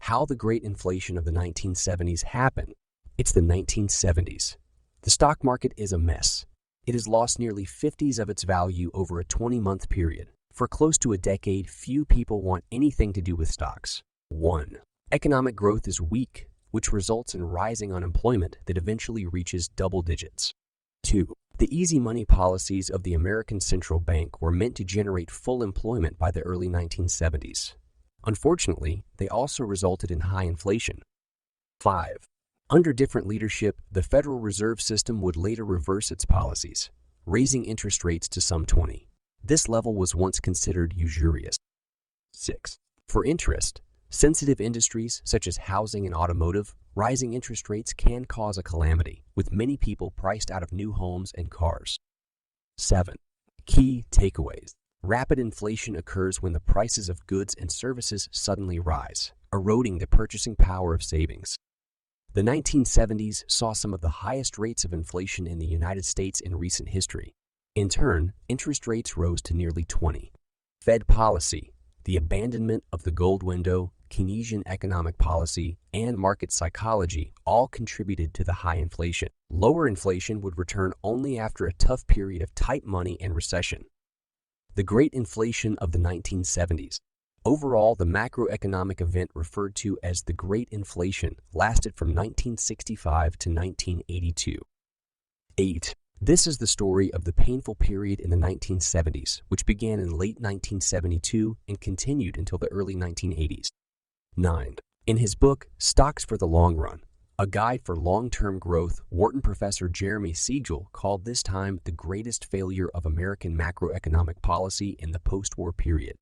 How the great inflation of the 1970s happened. It's the 1970s. The stock market is a mess. It has lost nearly 50s of its value over a 20-month period. For close to a decade, few people want anything to do with stocks. 1. Economic growth is weak, which results in rising unemployment that eventually reaches double digits. 2. The easy money policies of the American Central Bank were meant to generate full employment by the early 1970s. Unfortunately, they also resulted in high inflation. 5. Under different leadership, the Federal Reserve System would later reverse its policies, raising interest rates to some 20. This level was once considered usurious. 6. For interest-sensitive industries such as housing and automotive, rising interest rates can cause a calamity, with many people priced out of new homes and cars. 7. Key takeaways. Rapid inflation occurs when the prices of goods and services suddenly rise, eroding the purchasing power of savings. The 1970s saw some of the highest rates of inflation in the United States in recent history. In turn, interest rates rose to nearly 20. Fed policy, the abandonment of the gold window, Keynesian economic policy, and market psychology all contributed to the high inflation. Lower inflation would return only after a tough period of tight money and recession. The Great Inflation of the 1970s. Overall, the macroeconomic event referred to as the Great Inflation lasted from 1965 to 1982. 8. This is the story of the painful period in the 1970s, which began in late 1972 and continued until the early 1980s. 9. In his book, Stocks for the Long Run, A Guide for Long-Term Growth, Wharton professor Jeremy Siegel called this time the greatest failure of American macroeconomic policy in the post-war period.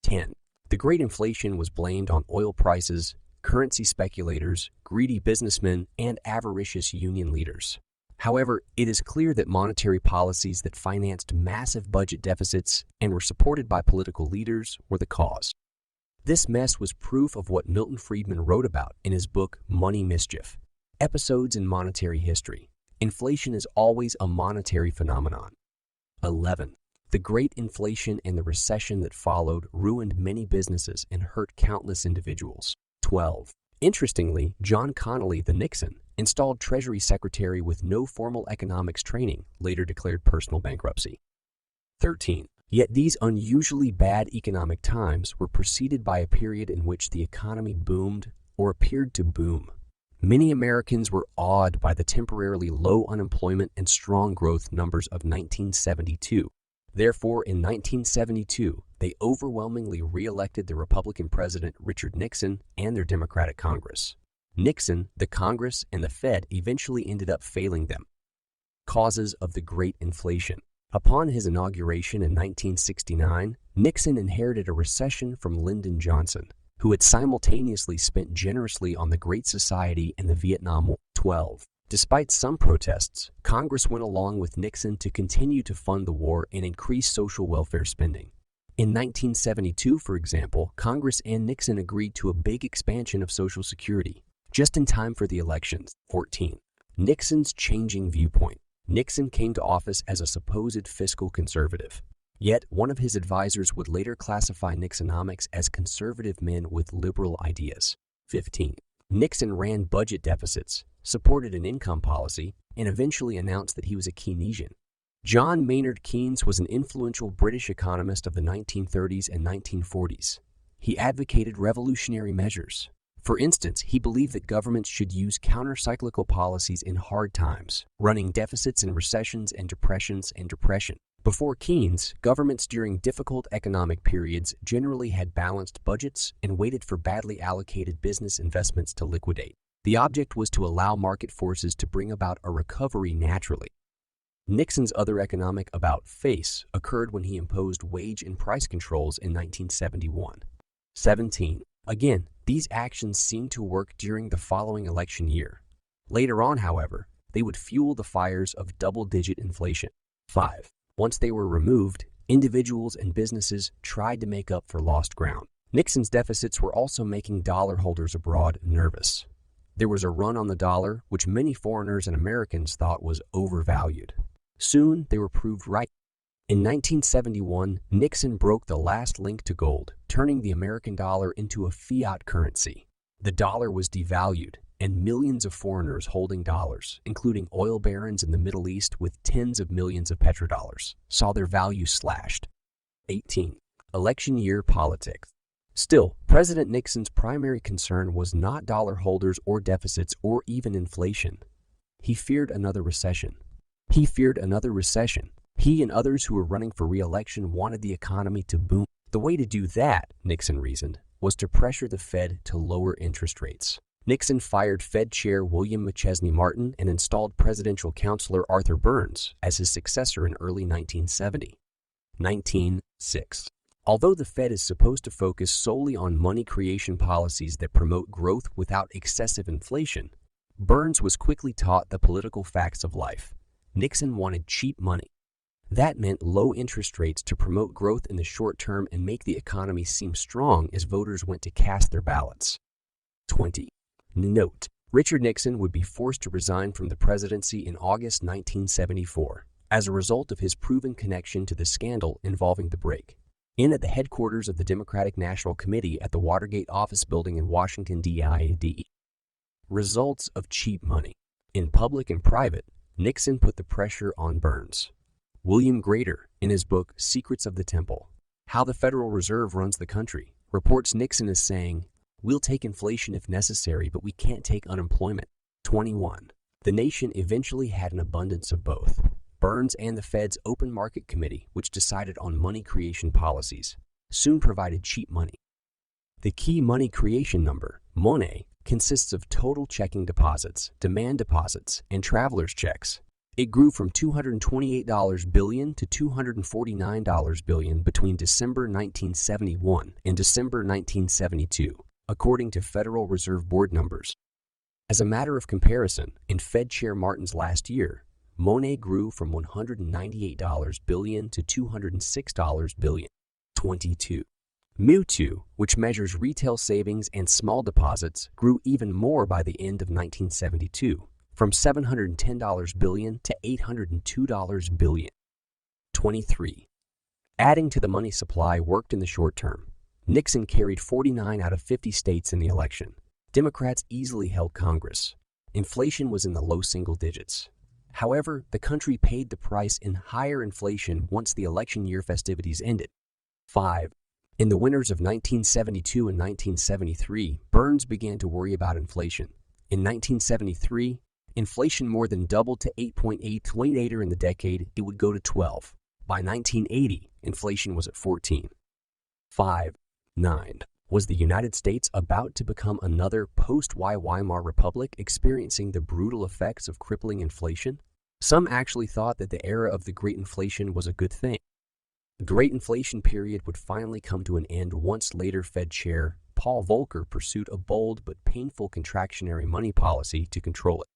10. The Great Inflation was blamed on oil prices, currency speculators, greedy businessmen, and avaricious union leaders. However, it is clear that monetary policies that financed massive budget deficits and were supported by political leaders were the cause. This mess was proof of what Milton Friedman wrote about in his book Money Mischief, Episodes in Monetary History. Inflation is always a monetary phenomenon. 11. The Great Inflation and the recession that followed ruined many businesses and hurt countless individuals. 12. Interestingly, John Connally, the Nixon, installed Treasury Secretary with no formal economics training, later declared personal bankruptcy. 13. Yet these unusually bad economic times were preceded by a period in which the economy boomed or appeared to boom. Many Americans were awed by the temporarily low unemployment and strong growth numbers of 1972. Therefore, in 1972, they overwhelmingly re-elected the Republican President Richard Nixon and their Democratic Congress. Nixon, the Congress, and the Fed eventually ended up failing them. Causes of the Great Inflation. Upon his inauguration in 1969, Nixon inherited a recession from Lyndon Johnson, who had simultaneously spent generously on the Great Society and the Vietnam War. 12. Despite some protests, Congress went along with Nixon to continue to fund the war and increase social welfare spending. In 1972, for example, Congress and Nixon agreed to a big expansion of Social Security, just in time for the elections. 14. Nixon's changing viewpoint. Nixon came to office as a supposed fiscal conservative. Yet, one of his advisors would later classify Nixonomics as conservative men with liberal ideas. 15. Nixon ran budget deficits, supported an income policy, and eventually announced that he was a Keynesian. John Maynard Keynes was an influential British economist of the 1930s and 1940s. He advocated revolutionary measures. For instance, he believed that governments should use counter-cyclical policies in hard times, running deficits in recessions and depressions and depression. Before Keynes, governments during difficult economic periods generally had balanced budgets and waited for badly allocated business investments to liquidate. The object was to allow market forces to bring about a recovery naturally. Nixon's other economic about-face occurred when he imposed wage and price controls in 1971. 17. Again, these actions seemed to work during the following election year. Later on, however, they would fuel the fires of double-digit inflation. 5. Once they were removed, individuals and businesses tried to make up for lost ground. Nixon's deficits were also making dollar holders abroad nervous. There was a run on the dollar, which many foreigners and Americans thought was overvalued. Soon, they were proved right. In 1971, Nixon broke the last link to gold, turning the American dollar into a fiat currency. The dollar was devalued, and millions of foreigners holding dollars, including oil barons in the Middle East with tens of millions of petrodollars, saw their value slashed. 18. Election year politics. Still, President Nixon's primary concern was not dollar holders or deficits or even inflation. He feared another recession. He and others who were running for re-election wanted the economy to boom. The way to do that, Nixon reasoned, was to pressure the Fed to lower interest rates. Nixon fired Fed Chair William McChesney Martin and installed presidential counselor Arthur Burns as his successor in early 1970. 19.6. Although the Fed is supposed to focus solely on money creation policies that promote growth without excessive inflation, Burns was quickly taught the political facts of life. Nixon wanted cheap money. That meant low interest rates to promote growth in the short term and make the economy seem strong as voters went to cast their ballots. 20. Note: Richard Nixon would be forced to resign from the presidency in August 1974 as a result of his proven connection to the scandal involving the break in at the headquarters of the Democratic National Committee at the Watergate office building in Washington, D.C. Results of cheap money. In public and private, Nixon put the pressure on Burns. William Grader, in his book Secrets of the Temple, How the Federal Reserve Runs the Country, reports Nixon as saying, "We'll take inflation if necessary, but we can't take unemployment." 21. The nation eventually had an abundance of both. Burns and the Fed's Open Market Committee, which decided on money creation policies, soon provided cheap money. The key money creation number, money, consists of total checking deposits, demand deposits, and traveler's checks. It grew from $228 billion to $249 billion between December 1971 and December 1972, according to Federal Reserve Board numbers. As a matter of comparison, in Fed Chair Martin's last year, money grew from $198 billion to $206 billion. 22. Mu2, which measures retail savings and small deposits, grew even more by the end of 1972, from $710 billion to $802 billion. 23. Adding to the money supply worked in the short term. Nixon carried 49 out of 50 states in the election. Democrats easily held Congress. Inflation was in the low single digits. However, the country paid the price in higher inflation once the election year festivities ended. 5. In the winters of 1972 and 1973, Burns began to worry about inflation. In 1973, inflation more than doubled to 8.8. Later in the decade, it would go to 12. By 1980, inflation was at 14. 5. 9. Was the United States about to become another post-Weimar Republic experiencing the brutal effects of crippling inflation? Some actually thought that the era of the Great Inflation was a good thing. The Great Inflation period would finally come to an end once later Fed Chair Paul Volcker pursued a bold but painful contractionary money policy to control it.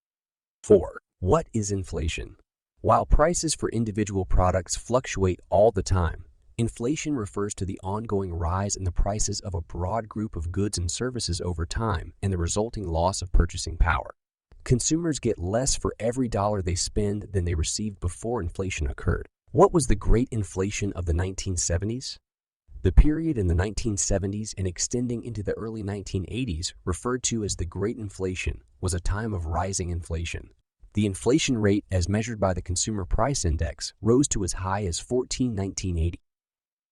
4. What is inflation? While prices for individual products fluctuate all the time, inflation refers to the ongoing rise in the prices of a broad group of goods and services over time and the resulting loss of purchasing power. Consumers get less for every dollar they spend than they received before inflation occurred. What was the Great Inflation of the 1970s? The period in the 1970s and extending into the early 1980s, referred to as the Great Inflation, was a time of rising inflation. The inflation rate, as measured by the Consumer Price Index, rose to as high as 14 in 1980.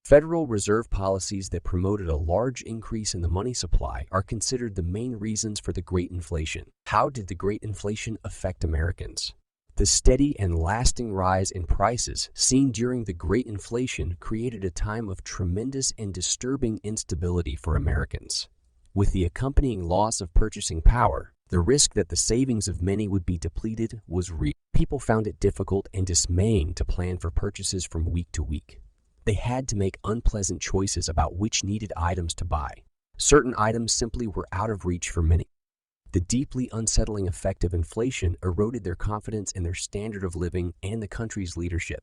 Federal Reserve policies that promoted a large increase in the money supply are considered the main reasons for the Great Inflation. How did the Great Inflation affect Americans? The steady and lasting rise in prices seen during the Great Inflation created a time of tremendous and disturbing instability for Americans. With the accompanying loss of purchasing power, the risk that the savings of many would be depleted was real. People found it difficult and dismaying to plan for purchases from week to week. They had to make unpleasant choices about which needed items to buy. Certain items simply were out of reach for many. The deeply unsettling effect of inflation eroded their confidence in their standard of living and the country's leadership.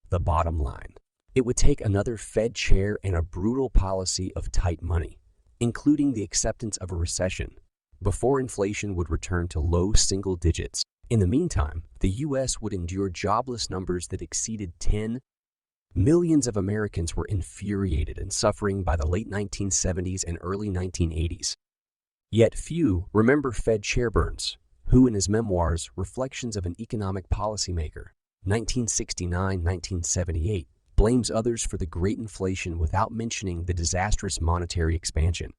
The bottom line: it would take another Fed chair and a brutal policy of tight money, including the acceptance of a recession, before inflation would return to low single digits. In the meantime, the U.S. would endure jobless numbers that exceeded 10 millions of Americans were infuriated and suffering by the late 1970s and early 1980s. Yet few remember Fed Chair Burns, who in his memoirs Reflections of an Economic Policymaker, 1969-1978, blames others for the great inflation without mentioning the disastrous monetary expansion.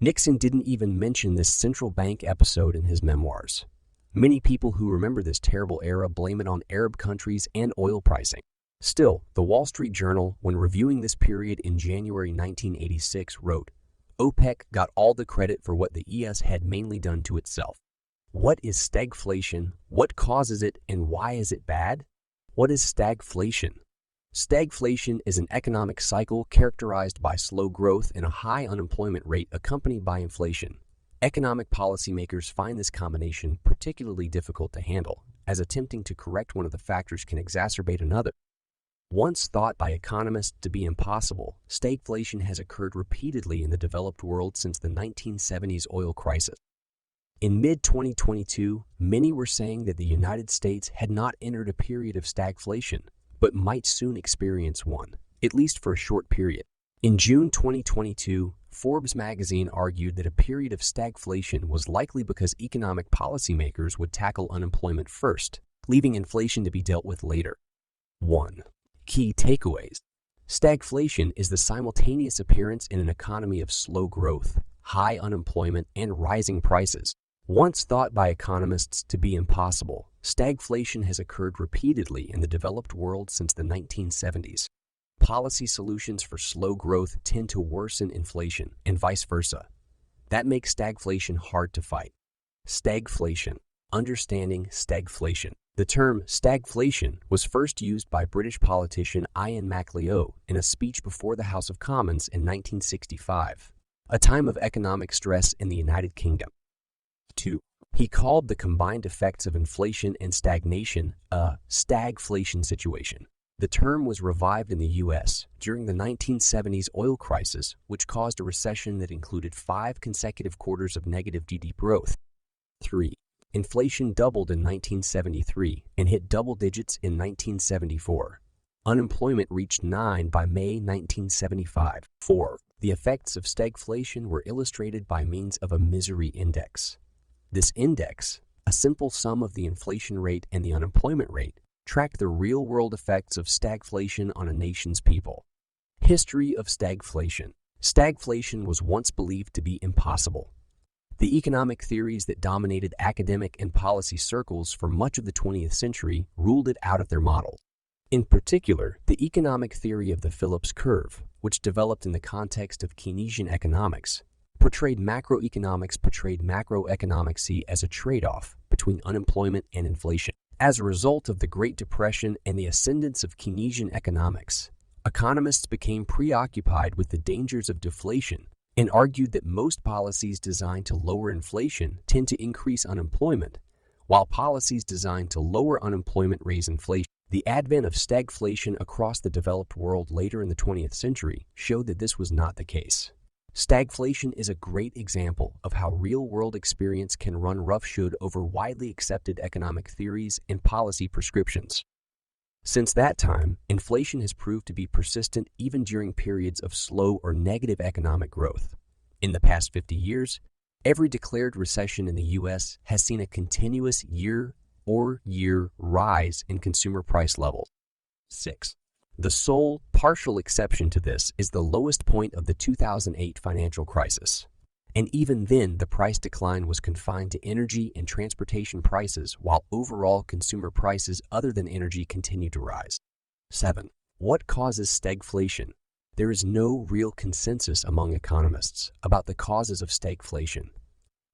Nixon didn't even mention this central bank episode in his memoirs. Many people who remember this terrible era blame it on Arab countries and oil pricing. Still, the Wall Street Journal, when reviewing this period in January 1986, wrote, OPEC got all the credit for what the ES had mainly done to itself. What is stagflation? What causes it, and why is it bad? What is stagflation? Stagflation is an economic cycle characterized by slow growth and a high unemployment rate accompanied by inflation. Economic policymakers find this combination particularly difficult to handle, as attempting to correct one of the factors can exacerbate another. Once thought by economists to be impossible, stagflation has occurred repeatedly in the developed world since the 1970s oil crisis. In mid-2022, many were saying that the United States had not entered a period of stagflation, but might soon experience one, at least for a short period. In June 2022, Forbes magazine argued that a period of stagflation was likely because economic policymakers would tackle unemployment first, leaving inflation to be dealt with later. 1. Key takeaways. Stagflation is the simultaneous appearance in an economy of slow growth, high unemployment, and rising prices. Once thought by economists to be impossible, stagflation has occurred repeatedly in the developed world since the 1970s. Policy solutions for slow growth tend to worsen inflation, and vice versa. That makes stagflation hard to fight. Stagflation. Understanding stagflation. The term stagflation was first used by British politician Ian MacLeod in a speech before the House of Commons in 1965, a time of economic stress in the United Kingdom. 2. He called the combined effects of inflation and stagnation a stagflation situation. The term was revived in the U.S. during the 1970s oil crisis, which caused a recession that included 5 consecutive quarters of negative GDP growth. 3. Inflation doubled in 1973 and hit double digits in 1974. Unemployment reached 9 by May 1975. 4. The effects of stagflation were illustrated by means of a misery index. This index, a simple sum of the inflation rate and the unemployment rate, tracked the real-world effects of stagflation on a nation's people. History of stagflation. Stagflation was once believed to be impossible. The economic theories that dominated academic and policy circles for much of the 20th century ruled it out of their model. In particular, the economic theory of the Phillips curve, which developed in the context of Keynesian economics, portrayed macroeconomics as a trade-off between unemployment and inflation. As a result of the Great Depression and the ascendance of Keynesian economics, economists became preoccupied with the dangers of deflation and argued that most policies designed to lower inflation tend to increase unemployment, while policies designed to lower unemployment raise inflation. The advent of stagflation across the developed world later in the 20th century showed that this was not the case. Stagflation is a great example of how real-world experience can run roughshod over widely accepted economic theories and policy prescriptions. Since that time, inflation has proved to be persistent even during periods of slow or negative economic growth. In the past 50 years, every declared recession in the U.S. has seen a continuous year-over-year rise in consumer price levels. 6. The sole partial exception to this is the lowest point of the 2008 financial crisis. And even then, the price decline was confined to energy and transportation prices, while overall consumer prices other than energy continued to rise. 7. What causes stagflation? There is no real consensus among economists about the causes of stagflation.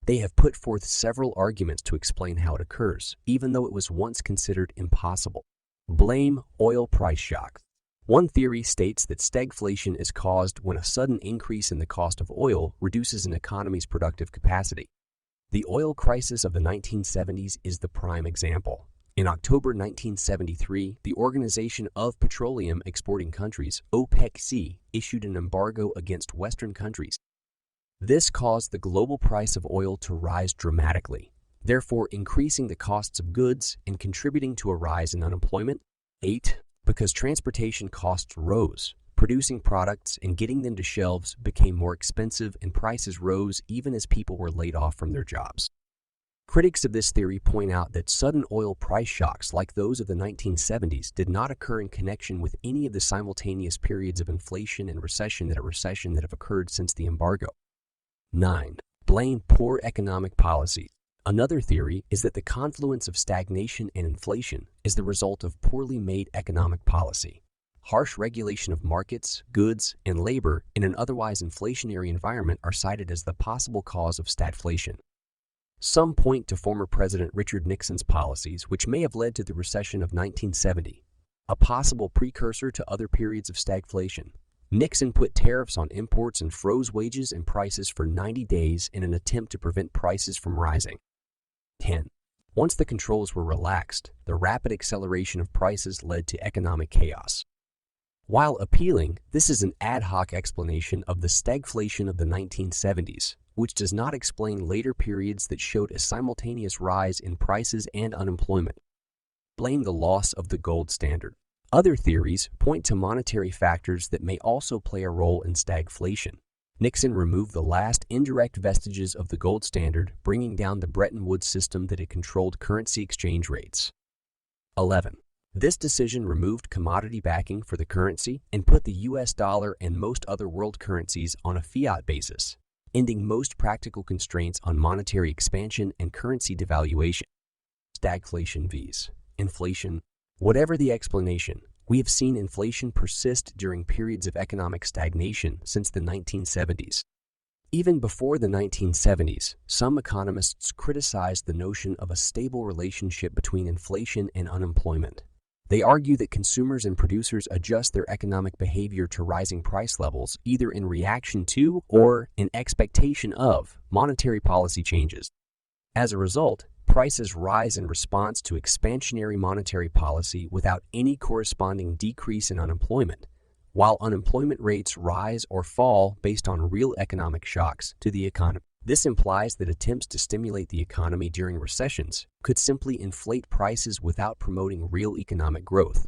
They have put forth several arguments to explain how it occurs, even though it was once considered impossible. Blame oil price shocks. One theory states that stagflation is caused when a sudden increase in the cost of oil reduces an economy's productive capacity. The oil crisis of the 1970s is the prime example. In October 1973, the Organization of Petroleum Exporting Countries, OPEC, issued an embargo against Western countries. This caused the global price of oil to rise dramatically, therefore increasing the costs of goods and contributing to a rise in unemployment. 8. Because transportation costs rose, Producing products and getting them to shelves became more expensive and prices rose even as people were laid off from their jobs. Critics of this theory point out that sudden oil price shocks like those of the 1970s did not occur in connection with any of the simultaneous periods of inflation and recession that have occurred since the embargo. 9. Blame poor economic policies. Another theory is that the confluence of stagnation and inflation is the result of poorly made economic policy. Harsh regulation of markets, goods, and labor in an otherwise inflationary environment are cited as the possible cause of stagflation. Some point to former President Richard Nixon's policies, which may have led to the recession of 1970, a possible precursor to other periods of stagflation. Nixon put tariffs on imports and froze wages and prices for 90 days in an attempt to prevent prices from rising. 10. Once the controls were relaxed, the rapid acceleration of prices led to economic chaos. While appealing, this is an ad hoc explanation of the stagflation of the 1970s, which does not explain later periods that showed a simultaneous rise in prices and unemployment. Blame the loss of the gold standard. Other theories point to monetary factors that may also play a role in stagflation. Nixon removed the last indirect vestiges of the gold standard, bringing down the Bretton Woods system that had controlled currency exchange rates. 11. This decision removed commodity backing for the currency and put the US dollar and most other world currencies on a fiat basis, ending most practical constraints on monetary expansion and currency devaluation. Stagflation vs. inflation. Whatever the explanation, we have seen inflation persist during periods of economic stagnation since the 1970s. Even before the 1970s, some economists criticized the notion of a stable relationship between inflation and unemployment. They argue that consumers and producers adjust their economic behavior to rising price levels either in reaction to or in expectation of monetary policy changes. As a result, prices rise in response to expansionary monetary policy without any corresponding decrease in unemployment, while unemployment rates rise or fall based on real economic shocks to the economy. This implies that attempts to stimulate the economy during recessions could simply inflate prices without promoting real economic growth.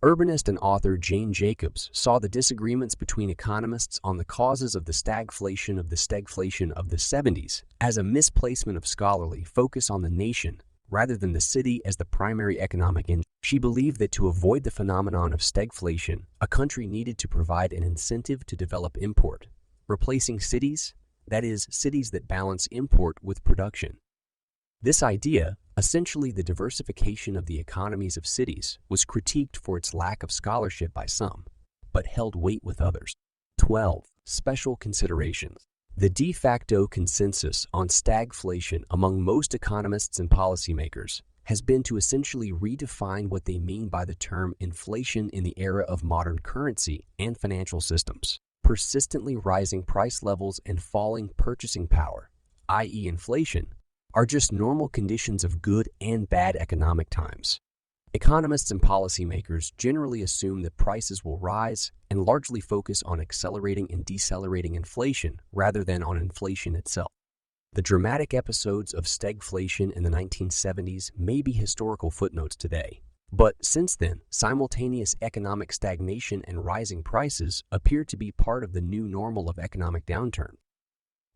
Urbanist and author Jane Jacobs saw the disagreements between economists on the causes of the stagflation of the 70s as a misplacement of scholarly focus on the nation rather than the city as the primary economic engine. She believed that to avoid the phenomenon of stagflation, a country needed to provide an incentive to develop import, replacing cities, that is, cities that balance import with production. This idea, essentially the diversification of the economies of cities, was critiqued for its lack of scholarship by some, but held weight with others. 12. Special considerations. The de facto consensus on stagflation among most economists and policymakers has been to essentially redefine what they mean by the term inflation in the era of modern currency and financial systems. Persistently rising price levels and falling purchasing power, i.e. inflation, are just normal conditions of good and bad economic times. Economists and policymakers generally assume that prices will rise and largely focus on accelerating and decelerating inflation rather than on inflation itself. The dramatic episodes of stagflation in the 1970s may be historical footnotes today, but since then, simultaneous economic stagnation and rising prices appear to be part of the new normal of economic downturn.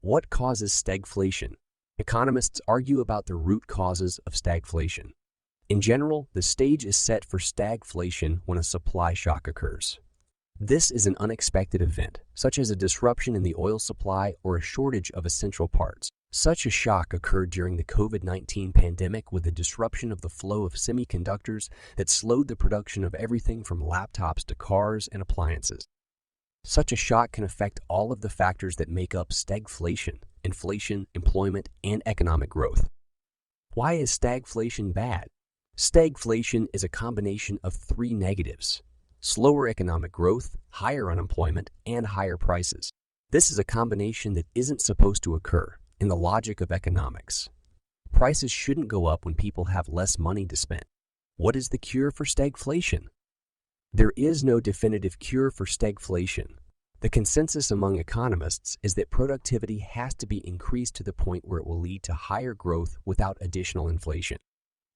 What causes stagflation? Economists argue about the root causes of stagflation. In general, the stage is set for stagflation when a supply shock occurs. This is an unexpected event, such as a disruption in the oil supply or a shortage of essential parts. Such a shock occurred during the COVID-19 pandemic with a disruption of the flow of semiconductors that slowed the production of everything from laptops to cars and appliances. Such a shock can affect all of the factors that make up stagflation: inflation, employment, and economic growth. Why is stagflation bad? Stagflation is a combination of three negatives: slower economic growth, higher unemployment, and higher prices. This is a combination that isn't supposed to occur in the logic of economics. Prices shouldn't go up when people have less money to spend. What is the cure for stagflation? There is no definitive cure for stagflation. The consensus among economists is that productivity has to be increased to the point where it will lead to higher growth without additional inflation.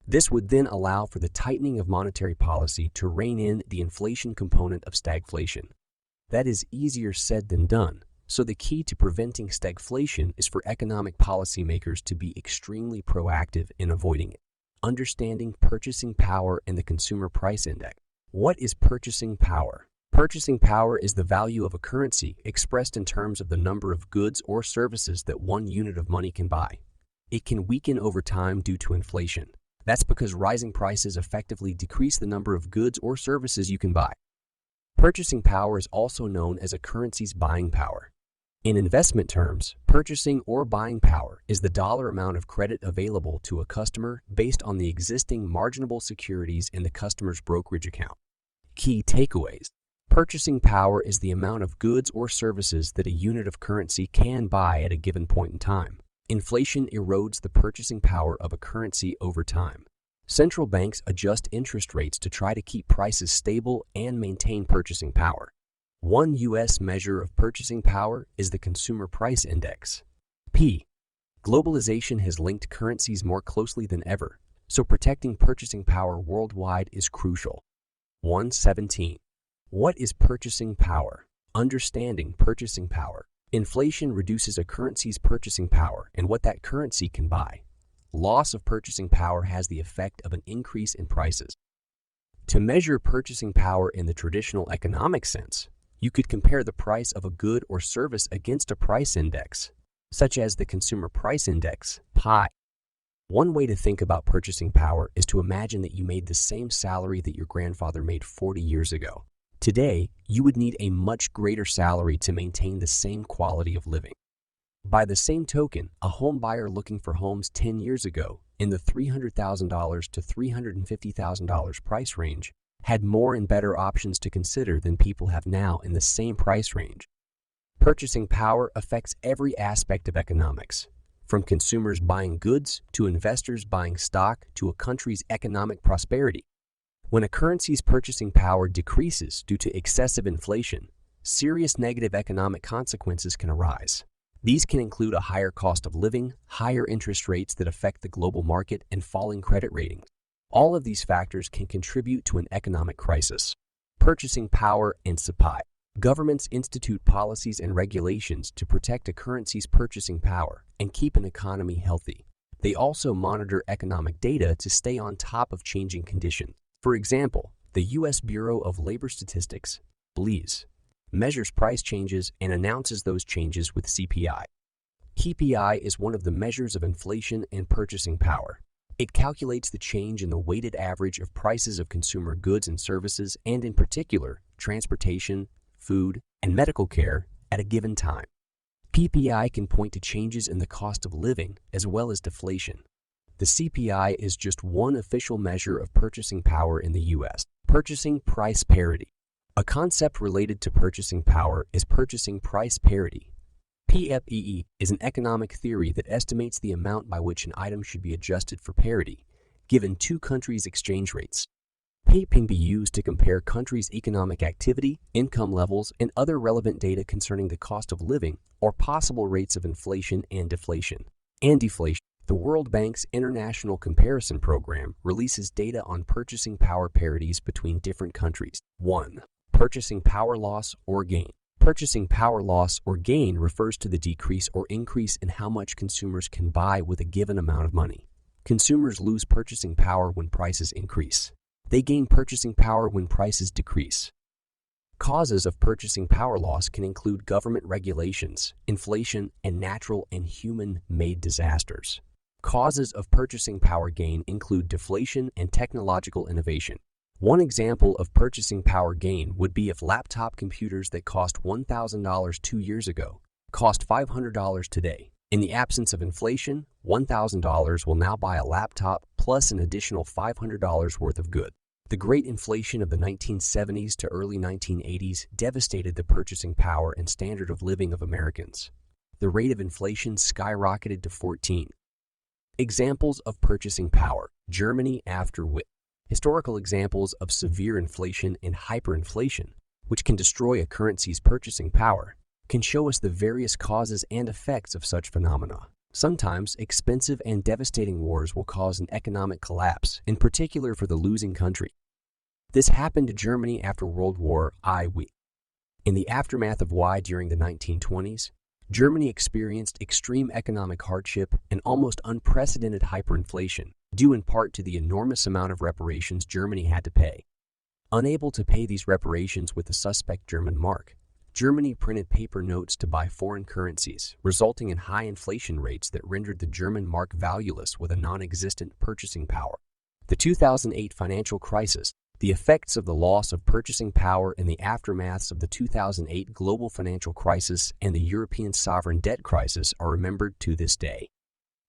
This would then allow for the tightening of monetary policy to rein in the inflation component of stagflation. That is easier said than done. So the key to preventing stagflation is for economic policymakers to be extremely proactive in avoiding it. Understanding purchasing power and the consumer price index. What is purchasing power? Purchasing power is the value of a currency expressed in terms of the number of goods or services that one unit of money can buy. It can weaken over time due to inflation. That's because rising prices effectively decrease the number of goods or services you can buy. Purchasing power is also known as a currency's buying power. In investment terms, purchasing or buying power is the dollar amount of credit available to a customer based on the existing marginable securities in the customer's brokerage account. Key takeaways. Purchasing power is the amount of goods or services that a unit of currency can buy at a given point in time. Inflation erodes the purchasing power of a currency over time. Central banks adjust interest rates to try to keep prices stable and maintain purchasing power. One U.S. measure of purchasing power is the Consumer Price Index. P. Globalization has linked currencies more closely than ever, so protecting purchasing power worldwide is crucial. 117. What is purchasing power? Understanding purchasing power. Inflation reduces a currency's purchasing power and what that currency can buy. Loss of purchasing power has the effect of an increase in prices. To measure purchasing power in the traditional economic sense, you could compare the price of a good or service against a price index, such as the Consumer Price Index, PI. One way to think about purchasing power is to imagine that you made the same salary that your grandfather made 40 years ago. Today, you would need a much greater salary to maintain the same quality of living. By the same token, a home buyer looking for homes 10 years ago in the $300,000 to $350,000 price range had more and better options to consider than people have now in the same price range. Purchasing power affects every aspect of economics, from consumers buying goods to investors buying stock to a country's economic prosperity. When a currency's purchasing power decreases due to excessive inflation, serious negative economic consequences can arise. These can include a higher cost of living, higher interest rates that affect the global market, and falling credit ratings. All of these factors can contribute to an economic crisis. Purchasing power and supply. Governments institute policies and regulations to protect a currency's purchasing power and keep an economy healthy. They also monitor economic data to stay on top of changing conditions. For example, the U.S. Bureau of Labor Statistics, BLES, measures price changes and announces those changes with CPI. CPI is one of the measures of inflation and purchasing power. It calculates the change in the weighted average of prices of consumer goods and services, and in particular, transportation, food, and medical care at a given time. PPI can point to changes in the cost of living as well as deflation. The CPI is just one official measure of purchasing power in the U.S. Purchasing price parity. A concept related to purchasing power is purchasing price parity. PFPE is an economic theory that estimates the amount by which an item should be adjusted for parity, given two countries' exchange rates. PFPE can be used to compare countries' economic activity, income levels, and other relevant data concerning the cost of living or possible rates of inflation and deflation. The World Bank's International Comparison Program releases data on purchasing power parities between different countries. 1. Purchasing power loss or gain. Purchasing power loss or gain refers to the decrease or increase in how much consumers can buy with a given amount of money. Consumers lose purchasing power when prices increase. They gain purchasing power when prices decrease. Causes of purchasing power loss can include government regulations, inflation, and natural and human-made disasters. Causes of purchasing power gain include deflation and technological innovation. One example of purchasing power gain would be if laptop computers that cost $1,000 2 years ago cost $500 today. In the absence of inflation, $1,000 will now buy a laptop plus an additional $500 worth of goods. The great inflation of the 1970s to early 1980s devastated the purchasing power and standard of living of Americans. The rate of inflation skyrocketed to 14. Examples of purchasing power. Germany after WIT. Historical examples of severe inflation and hyperinflation, which can destroy a currency's purchasing power, can show us the various causes and effects of such phenomena. Sometimes, expensive and devastating wars will cause an economic collapse, in particular for the losing country. This happened to Germany after World War I. In the aftermath of why during the 1920s, Germany experienced extreme economic hardship and almost unprecedented hyperinflation, due in part to the enormous amount of reparations Germany had to pay. Unable to pay these reparations with the suspect German mark, Germany printed paper notes to buy foreign currencies, resulting in high inflation rates that rendered the German mark valueless with a non-existent purchasing power. The 2008 financial crisis, the effects of the loss of purchasing power in the aftermaths of the 2008 global financial crisis and the European sovereign debt crisis are remembered to this day.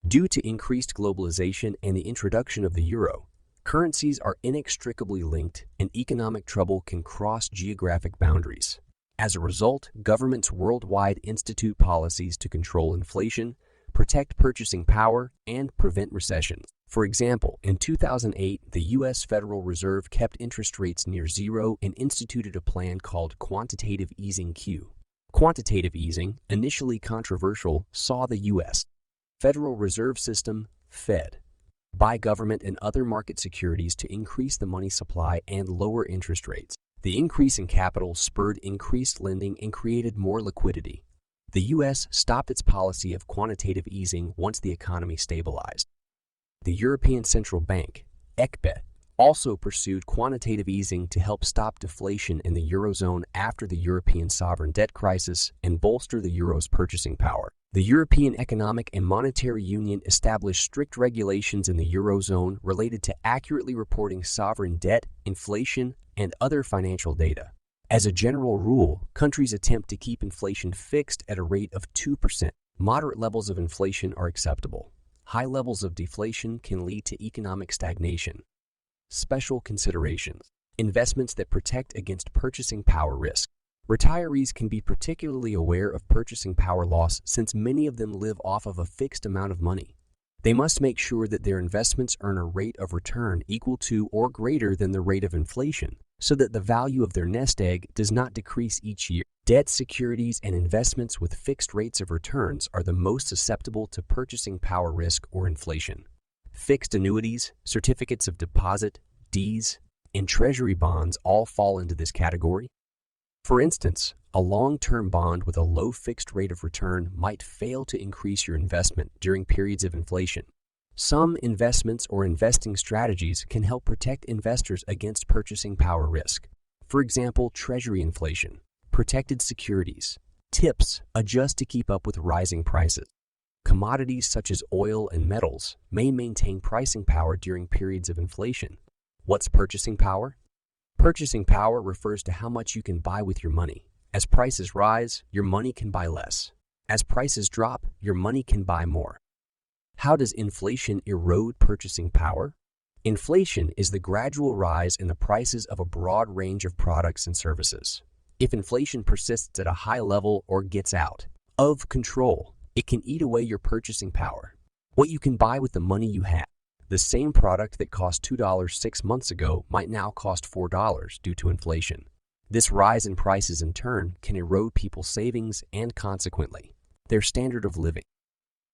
Due to increased globalization and the introduction of the euro, currencies are inextricably linked and economic trouble can cross geographic boundaries. As a result, governments worldwide institute policies to control inflation, protect purchasing power, and prevent recessions. For example, in 2008, the U.S. Federal Reserve kept interest rates near zero and instituted a plan called quantitative easing Q. Quantitative easing, initially controversial, saw the U.S. Federal Reserve System, Fed, buy government and other market securities to increase the money supply and lower interest rates. The increase in capital spurred increased lending and created more liquidity. The U.S. stopped its policy of quantitative easing once the economy stabilized. The European Central Bank, ECB, also pursued quantitative easing to help stop deflation in the Eurozone after the European sovereign debt crisis and bolster the Euro's purchasing power. The European Economic and Monetary Union established strict regulations in the Eurozone related to accurately reporting sovereign debt, inflation, and other financial data. As a general rule, countries attempt to keep inflation fixed at a rate of 2%. Moderate levels of inflation are acceptable. High levels of deflation can lead to economic stagnation. Special considerations: investments that protect against purchasing power risk. Retirees can be particularly aware of purchasing power loss since many of them live off of a fixed amount of money. They must make sure that their investments earn a rate of return equal to or greater than the rate of inflation, so that the value of their nest egg does not decrease each year. Debt securities and investments with fixed rates of returns are the most susceptible to purchasing power risk or inflation. Fixed annuities, certificates of deposit, Ds, and treasury bonds all fall into this category. For instance, a long-term bond with a low fixed rate of return might fail to increase your investment during periods of inflation. Some investments or investing strategies can help protect investors against purchasing power risk. For example, treasury inflation, protected securities, TIPS adjust to keep up with rising prices. Commodities such as oil and metals may maintain pricing power during periods of inflation. What's purchasing power? Purchasing power refers to how much you can buy with your money. As prices rise, your money can buy less. As prices drop, your money can buy more. How does inflation erode purchasing power? Inflation is the gradual rise in the prices of a broad range of products and services. If inflation persists at a high level or gets out of control, it can eat away your purchasing power. What you can buy with the money you have. The same product that cost $2 6 months ago might now cost $4 due to inflation. This rise in prices in turn can erode people's savings and consequently their standard of living.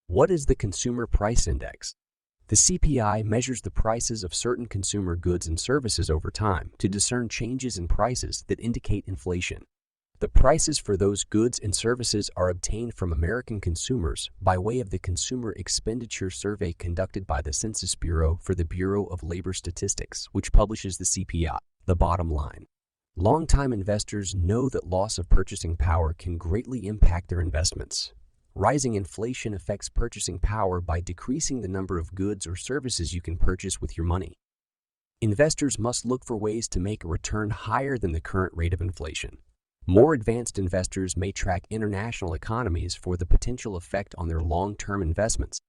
What is the Consumer Price Index? The CPI measures the prices of certain consumer goods and services over time to discern changes in prices that indicate inflation. The prices for those goods and services are obtained from American consumers by way of the Consumer Expenditure Survey conducted by the Census Bureau for the Bureau of Labor Statistics, which publishes the CPI. The bottom line: longtime investors know that loss of purchasing power can greatly impact their investments. Rising inflation affects purchasing power by decreasing the number of goods or services you can purchase with your money. Investors must look for ways to make a return higher than the current rate of inflation. More advanced investors may track international economies for the potential effect on their long-term investments.